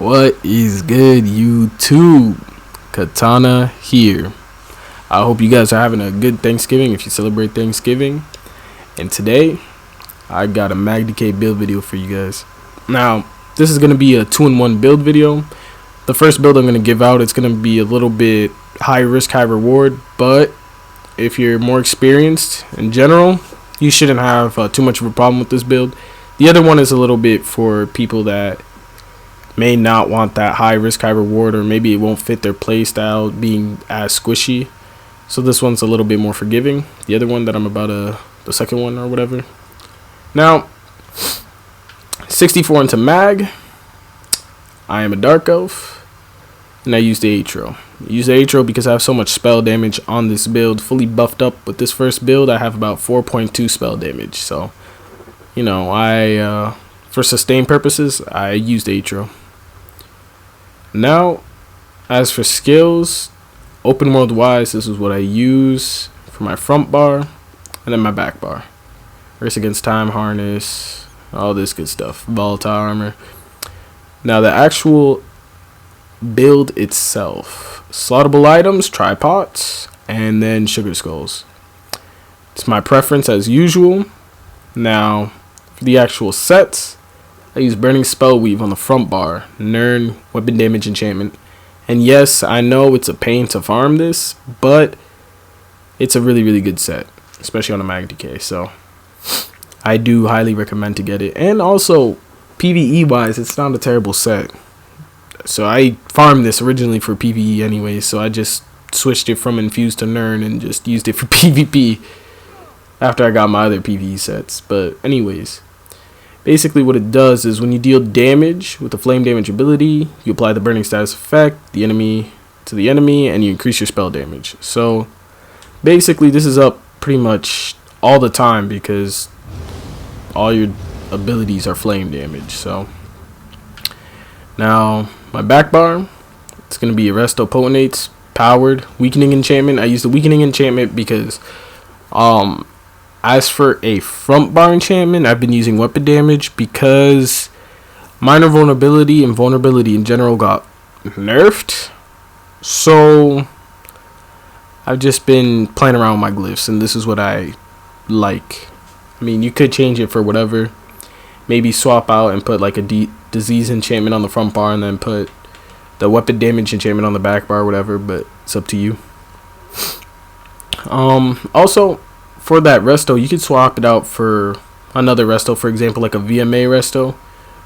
What is good, YouTube? Katana here. I hope you guys are having a good Thanksgiving if you celebrate Thanksgiving. And today, I got a MAGDK build video for you guys. Now, this is going to be a 2-in-1 build video. The first build I'm going to give out, it's going to be a little bit high risk, high reward. But if you're more experienced in general, you shouldn't have too much of a problem with this build. The other one is a little bit for people that may not want that high risk, high reward, or maybe it won't fit their play style being as squishy. So this one's a little bit more forgiving. The other one that I'm about the second one or whatever. Now, 64 into mag. I am a dark elf, and I use the Atro. I use the Atro because I have so much spell damage on this build. Fully buffed up with this first build, I have about 4.2 spell damage. So, you know, for sustain purposes, I use the Atro. Now, as for skills, open world wise, this is what I use for my front bar and then my back bar. Race against time, harness, all this good stuff, volatile armor. Now the actual build itself, slaughtable items, tripods, and then sugar skulls. It's my preference as usual. Now for the actual sets, I use Burning Spell Weave on the front bar, Nern, Weapon Damage Enchantment. And yes, I know it's a pain to farm this, but it's a really, really good set, especially on a MAGDK. So I do highly recommend to get it. And also, PvE wise, it's not a terrible set. So I farmed this originally for PvE anyway, so I just switched it from Infused to Nern and just used it for PvP after I got my other PvE sets. But anyways, basically what it does is when you deal damage with the flame damage ability, you apply the burning status effect to the enemy, and you increase your spell damage. So basically this is up pretty much all the time because all your abilities are flame damage. So now my back bar, it's going to be Arresto Potentate's powered weakening enchantment. I use the weakening enchantment because as for a front bar enchantment, I've been using weapon damage because minor vulnerability and vulnerability in general got nerfed. So I've just been playing around with my glyphs, and this is what I like. I mean, you could change it for whatever. Maybe swap out and put like a disease enchantment on the front bar and then put the weapon damage enchantment on the back bar, whatever, but it's up to you. Also, for that resto, you could swap it out for another resto, for example, like a VMA resto,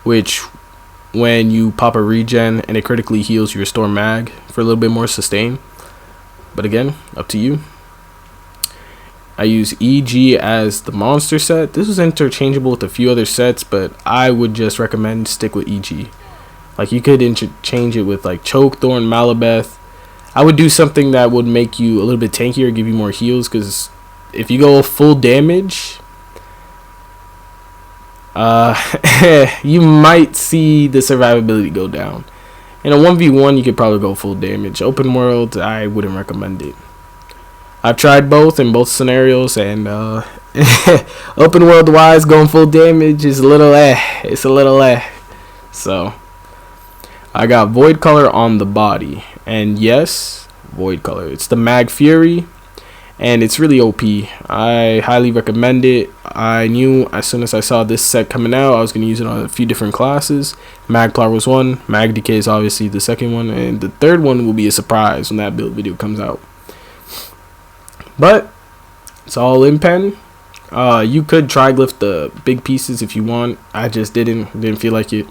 which when you pop a regen and it critically heals, you restore mag for a little bit more sustain. But again, up to you. I use EG as the monster set. This is interchangeable with a few other sets, but I would just recommend stick with EG. Like you could interchange it with like Choke, Thorn, Malabeth. I would do something that would make you a little bit tankier, give you more heals, because if you go full damage, you might see the survivability go down. In a 1v1, you could probably go full damage. Open world, I wouldn't recommend it. I've tried both in both scenarios, and open world wise, going full damage is a little It's a little So I got Void Color on the body, and yes, Void Color. It's the Mag Fury, and it's really OP. I highly recommend it. I knew as soon as I saw this set coming out, I was going to use it on a few different classes. Magplar was one, MAGDK is obviously the second one, and the third one will be a surprise when that build video comes out. But it's all in pen. You could triglyph the big pieces if you want. I just didn't feel like it.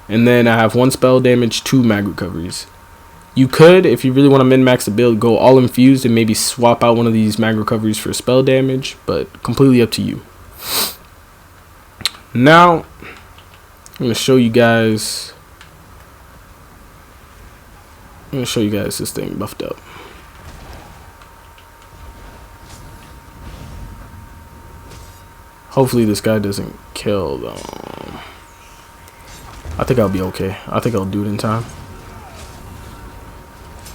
And then I have 1 spell damage, 2 mag recoveries. You could, if you really want to min-max the build, go all infused and maybe swap out one of these mag recoveries for spell damage, but completely up to you. Now, I'm going to show you guys this thing buffed up. Hopefully this guy doesn't kill though. I think I'll be okay. I think I'll do it in time.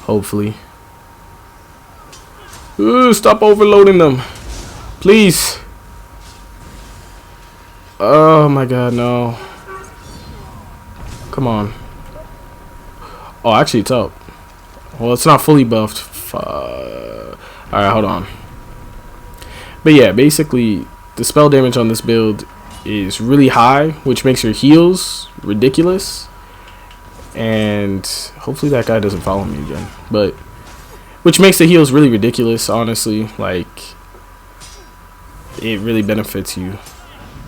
Hopefully. Ooh, stop overloading them. Please. Oh my god, no. Come on. Oh, actually, it's up. Well, it's not fully buffed. Alright, hold on. But yeah, basically, the spell damage on this build is really high, which makes your heals ridiculous. And hopefully that guy doesn't follow me again. But which makes the heals really ridiculous, honestly. Like, it really benefits you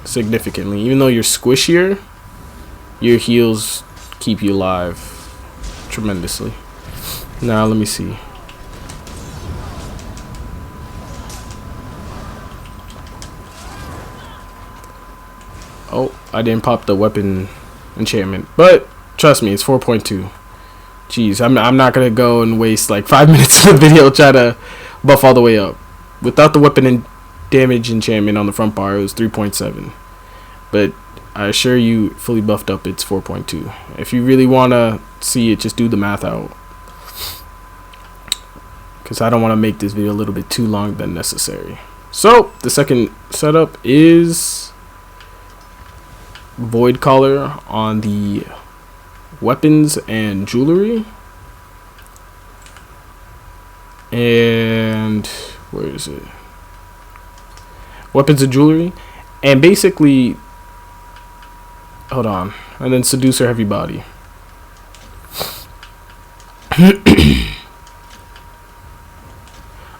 significantly. Even though you're squishier, your heals keep you alive tremendously. Now, let me see. Oh, I didn't pop the weapon enchantment. But trust me, it's 4.2. Jeez, I'm not going to go and waste like 5 minutes of the video trying to buff all the way up. Without the weapon and damage enchantment on the front bar, it was 3.7. But I assure you, fully buffed up, it's 4.2. If you really want to see it, just do the math out. Because I don't want to make this video a little bit too long than necessary. So, the second setup is Void Collar on the weapons and jewelry. And where is it? Weapons and jewelry. And basically, hold on. And then Seducer Heavy Body.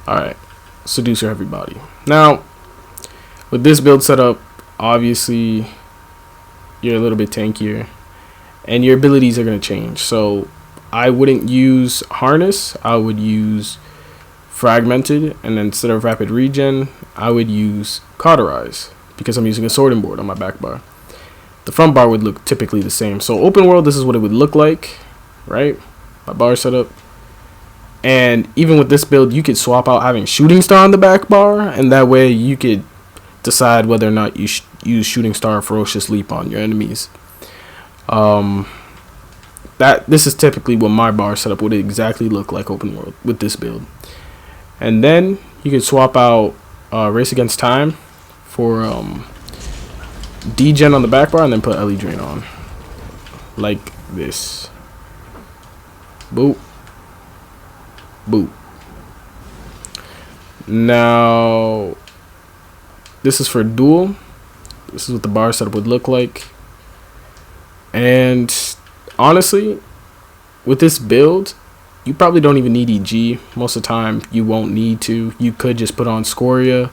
Alright. Seducer Heavy Body. Now, with this build setup, obviously you're a little bit tankier and your abilities are going to change. So I wouldn't use Harness, I would use Fragmented, and then instead of Rapid Regen, I would use Cauterize because I'm using a sorting board on my back bar. The front bar would look typically the same. So open world, this is what it would look like, right? My bar setup. And even with this build, you could swap out having Shooting Star on the back bar, and that way you could decide whether or not you use Shooting Star or Ferocious Leap on your enemies. This is typically what my bar setup would exactly look like open world with this build. And then you could swap out Race Against Time for degen on the back bar, and then put LE Drain on like this. Boop. Boop. Now, this is for duel. This is what the bar setup would look like. And honestly, with this build, you probably don't even need EG. Most of the time, you won't need to. You could just put on Scoria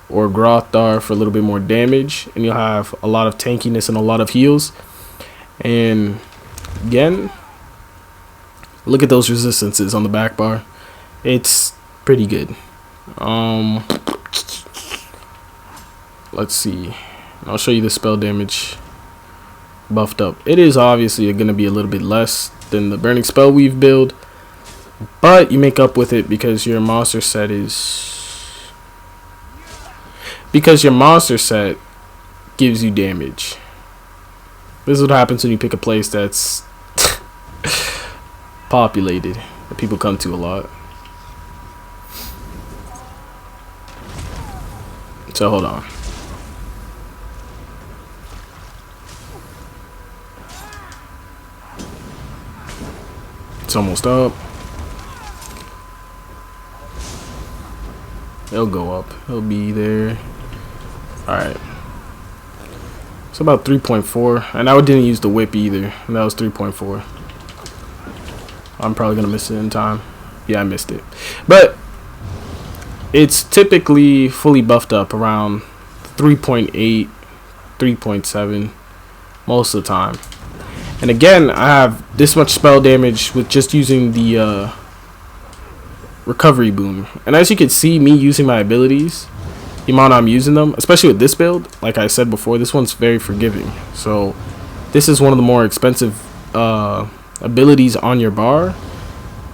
or Grothar for a little bit more damage, and you'll have a lot of tankiness and a lot of heals. And again, look at those resistances on the back bar. It's pretty good. Let's see. I'll show you the spell damage buffed up. It is obviously going to be a little bit less than the Burning Spell Weave build, but you make up with it because your monster set gives you damage. This is what happens when you pick a place that's populated, that people come to a lot. So hold on. It's almost up. It'll go up. It'll be there. Alright. It's about 3.4. And I didn't use the whip either. And that was 3.4. I'm probably going to miss it in time. Yeah, I missed it. But it's typically fully buffed up around 3.8, 3.7 most of the time. And again, I have this much spell damage with just using the recovery boom. And as you can see, me using my abilities, the amount I'm using them, especially with this build, like I said before, this one's very forgiving. So this is one of the more expensive abilities on your bar.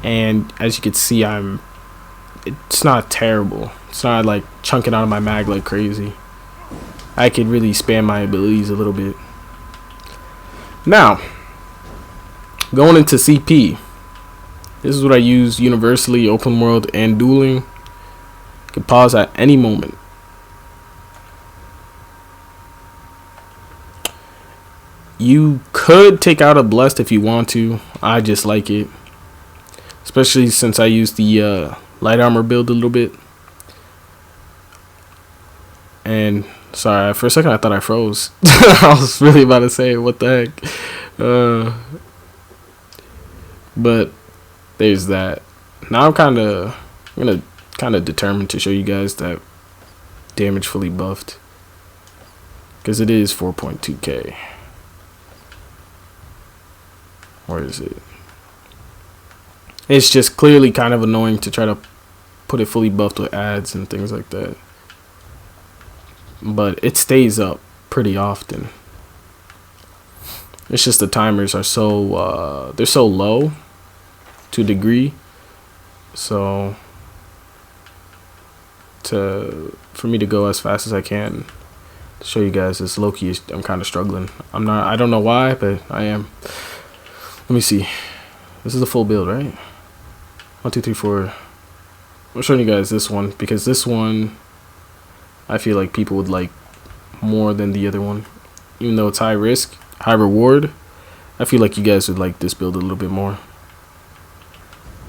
And as you can see, it's not terrible. It's not like chunking out of my mag like crazy. I could really spam my abilities a little bit. Now, going into CP, this is what I use universally, open world and dueling. You can pause at any moment. You could take out a blessed if you want to. I just like it, especially since I use the light armor build a little bit. And sorry, for a second I thought I froze. I was really about to say, what the heck. But there's that. Now I'm gonna kind of determined to show you guys that damage fully buffed, because it is 4.2k. Where is it? It's just clearly kind of annoying to try to put it fully buffed with ads and things like that, but it stays up pretty often. It's just the timers are so they're so low to a degree, so for me to go as fast as I can to show you guys this low-key, I'm kind of struggling. I don't know why, but I am. Let me see. This is the full build, right? 1 2 3 4. I'm showing you guys this one because this one I feel like people would like more than the other one, even though it's high risk, high reward. I feel like you guys would like this build a little bit more,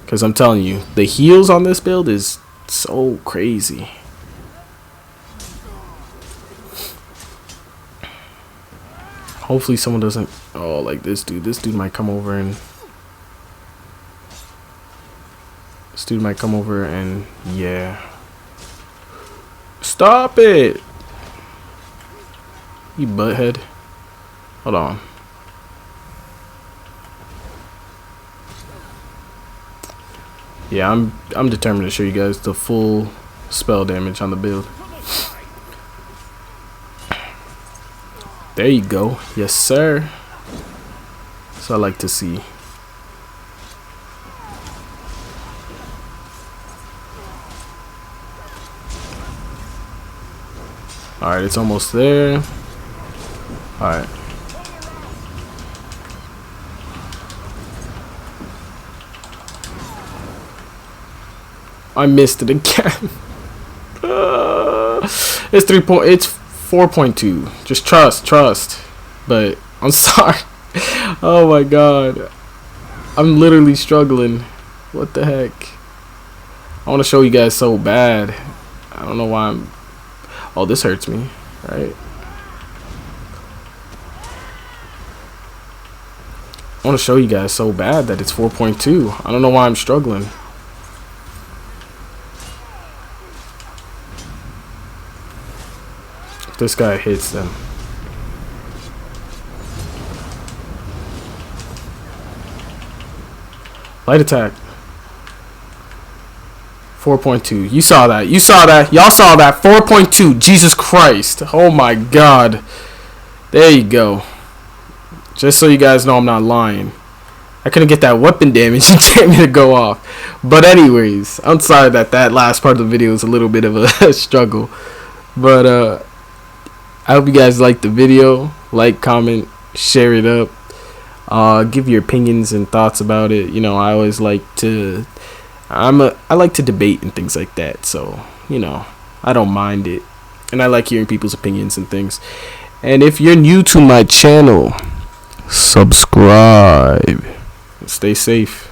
because I'm telling you, the heals on this build is so crazy. Hopefully someone doesn't, oh, like this dude might come over and yeah, stop it, you butthead. Hold on. Yeah, I'm determined to show you guys the full spell damage on the build. There you go. Yes, sir. So I like to see. Alright, it's almost there. Alright. I missed it again. It's 4.2. Just trust. But I'm sorry. Oh my god. I'm literally struggling. What the heck? I want to show you guys so bad. I don't know why I'm... Oh, this hurts me, right? I want to show you guys so bad that it's 4.2. I don't know why I'm struggling. If this guy hits them. Light attack. 4.2. You saw that. Y'all saw that. 4.2. Jesus Christ. Oh my god. There you go. Just so you guys know I'm not lying. I couldn't get that weapon damage you gave me to go off. But anyways, I'm sorry that last part of the video was a little bit of a struggle. But I hope you guys liked the video. Like, comment, share it up. Give your opinions and thoughts about it. You know, I always like to... I like to debate and things like that, so you know, I don't mind it, and I like hearing people's opinions and things. And if you're new to my channel, subscribe. Stay safe.